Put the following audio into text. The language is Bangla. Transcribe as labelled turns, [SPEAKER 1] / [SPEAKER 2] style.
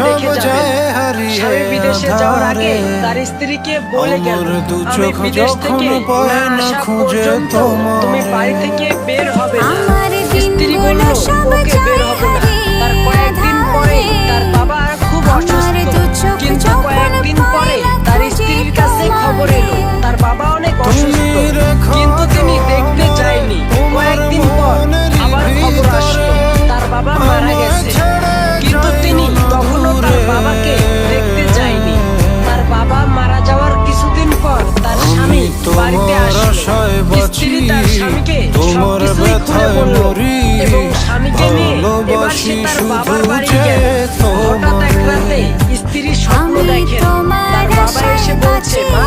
[SPEAKER 1] দেখে যাবেন। স্বামী বিদেশে যাওয়ার আগে তার স্ত্রীকে বলে গেল, আমি বিদেশ থেকে না আসা পর্যন্ত তুমি বাড়ি থেকে বের হবে না। স্ত্রী বলল, ওকে বের হবে না। তার কয়েকদিন পরে তার বাবা খুব অসুস্থ, কিন্তু কয়েকদিন পরে তার স্ত্রীর কাছে খবর এলো তার বাবা অনেক অসুস্থ, কিন্তু তিনি দেখতে যায়নি। কয়েকদিন পর আবার খবর আসলো তার বাবা মারা গেছে, কিন্তু তিনি তখনও তার বাবাকে দেখতে যায়নি। তার বাবা মারা যাওয়ার কিছুদিন পর তার স্বামী বাড়িতে আসলো। স্ত্রী তার স্বামীকে সবকিছুই খুলে বলল এবং স্বামীকে নিয়ে এবার সে তার বাবার বাড়ি গেল। হঠাৎ এক রাতে স্ত্রী স্বপ্ন দেখেন তার বাবা এসে বলছে, মা